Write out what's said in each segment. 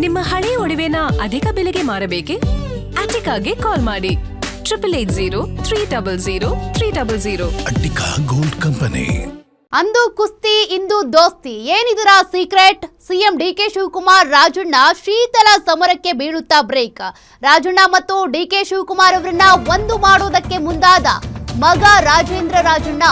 ನಿಮ್ಮ ಹಳೆಯ ಒಡವೆನ ಅಧಿಕ ಬೆಲೆಗೆ ಮಾರಬೇಕೆ? ಅಟಿಕಾಗೆ ಕಾಲ್ ಮಾಡಿ 8803000300. Attica gold company. ಅಂದು ಕುಸ್ತಿ ಇಂದು ದೋಸ್ತಿ, ಏನಿದರ ಸೀಕ್ರೆಟ್? ಸಿಎಂ ಡಿಕೆ ಶಿವಕುಮಾರ್ ರಾಜಣ್ಣ ಶೀತಲ ಸಮರಕ್ಕೆ ಬೀಳುತ್ತಾ ಬ್ರೇಕ್. ರಾಜಣ್ಣ ಮತ್ತು ಡಿಕೆ ಶಿವಕುಮಾರ್ ಅವರನ್ನ ಒಂದು ಮಾಡೋದಕ್ಕೆ ಮುಂದಾದ ಮಗ ರಾಜೇಂದ್ರ ರಾಜಣ್ಣ.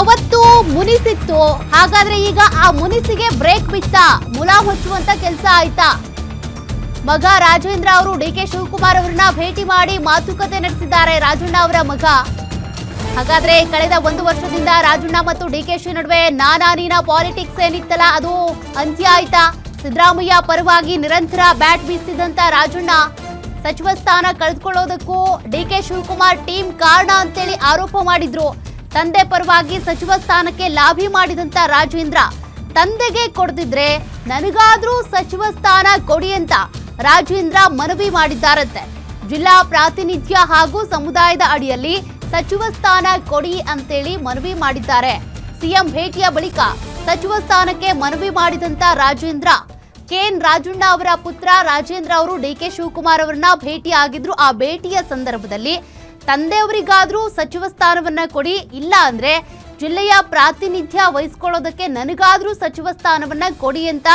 ಅವತ್ತು ಮುನಿಸಿತ್ತು, ಹಾಗಾದ್ರೆ ಈಗ ಆ ಮುನಿಸಿಗೆ ಬ್ರೇಕ್ ಬಿತ್ತ, ಮುಲಾಮ್ ಹಚ್ಚುವಂತ ಕೆಲಸ ಆಯ್ತಾ? ಮಗ ರಾಜೇಂದ್ರ ಅವರು ಡಿಕೆ ಶಿವಕುಮಾರ್ ಅವರನ್ನ ಭೇಟಿ ಮಾಡಿ ಮಾತುಕತೆ ನಡೆಸಿದ್ದಾರೆ ರಾಜಣ್ಣ ಅವರ ಮಗ. ಹಾಗಾದ್ರೆ ಕಳೆದ 1 ವರ್ಷದಿಂದ ರಾಜಣ್ಣ ಮತ್ತು ಡಿಕೆಶಿ ನಡುವೆ ನಾನಾ ಪಾಲಿಟಿಕ್ಸ್ ಏನಿತ್ತಲ್ಲ ಅದು ಅಂತ್ಯ ಆಯ್ತಾ? ಸಿದ್ದರಾಮಯ್ಯ ಪರವಾಗಿ ನಿರಂತರ ಬ್ಯಾಟ್ ಬೀಸಿದಂತ ರಾಜಣ್ಣ ಸಚಿವ ಸ್ಥಾನ ಕಳೆದುಕೊಳ್ಳೋದಕ್ಕೂ ಡಿಕೆ ಶಿವಕುಮಾರ್ ಟೀಮ್ ಕಾರಣ ಅಂತೇಳಿ ಆರೋಪ ಮಾಡಿದ್ರು. ತಂದೆ ಪರವಾಗಿ ಸಚಿವ ಸ್ಥಾನಕ್ಕೆ ಲಾಭಿ ಮಾಡಿದಂತ ರಾಜೇಂದ್ರ ತಂದೆಗೆ ಕೊಡ್ತಿದ್ರೆ ನನಗಾದ್ರೂ ಸಚಿವ ಸ್ಥಾನ ಕೊಡಿ ಅಂತ ರಾಜೇಂದ್ರ ಮನವಿ ಮಾಡಿದ್ದಾರಂತೆ. ಜಿಲ್ಲಾ ಪ್ರಾತಿನಿಧ್ಯ ಹಾಗೂ ಸಮುದಾಯದ ಅಡಿಯಲ್ಲಿ ಸಚಿವ ಸ್ಥಾನ ಕೊಡಿ ಅಂತೇಳಿ ಮನವಿ ಮಾಡಿದ್ದಾರೆ. ಸಿಎಂ ಭೇಟಿಯ ಬಳಿಕ ಸಚಿವ ಸ್ಥಾನಕ್ಕೆ ಮನವಿ ಮಾಡಿದಂತ ರಾಜೇಂದ್ರ ಕೆಎನ್ ರಾಜಣ್ಣ ಅವರ ಪುತ್ರ ರಾಜೇಂದ್ರ ಅವರು ಡಿಕೆ ಶಿವಕುಮಾರ್ ಅವರನ್ನ ಭೇಟಿಯಾಗಿದ್ರು. ಆ ಭೇಟಿಯ ಸಂದರ್ಭದಲ್ಲಿ ತಂದೆಯವರಿಗಾದ್ರೂ ಸಚಿವ ಸ್ಥಾನವನ್ನ ಕೊಡಿ, ಇಲ್ಲ ಅಂದ್ರೆ ಜಿಲ್ಲೆಯ ಪ್ರಾತಿನಿಧ್ಯ ವಹಿಸ್ಕೊಳ್ಳೋದಕ್ಕೆ ನನಗಾದ್ರೂ ಸಚಿವ ಸ್ಥಾನವನ್ನ ಕೊಡಿ ಅಂತ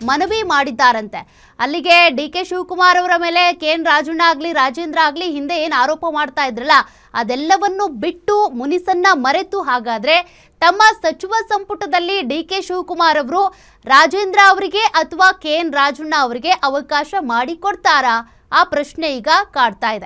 ಮನವಿ ಮಾಡಿದ್ದಾರಂತೆ. ಅಲ್ಲಿಗೆ ಡಿಕೆ ಶಿವಕುಮಾರ್ ಅವರ ಮೇಲೆ ಕೆಎನ್ ರಾಜಣ್ಣ ಆಗ್ಲಿ ರಾಜೇಂದ್ರ ಆಗ್ಲಿ ಹಿಂದೆ ಏನ್ ಆರೋಪ ಮಾಡ್ತಾ ಇದ್ರಲ್ಲ ಅದೆಲ್ಲವನ್ನು ಬಿಟ್ಟು ಮುನಿಸನ್ನ ಮರೆತು ಹಾಗಾದ್ರೆ ತಮ್ಮ ಸಚಿವ ಸಂಪುಟದಲ್ಲಿ ಡಿಕೆ ಶಿವಕುಮಾರ್ ಅವರು ರಾಜೇಂದ್ರ ಅವರಿಗೆ ಅಥವಾ ಕೆಎನ್ ರಾಜಣ್ಣ ಅವರಿಗೆ ಅವಕಾಶ ಮಾಡಿಕೊಡ್ತಾರಾ? ಆ ಪ್ರಶ್ನೆ ಈಗ ಕಾಡ್ತಾ ಇದೆ.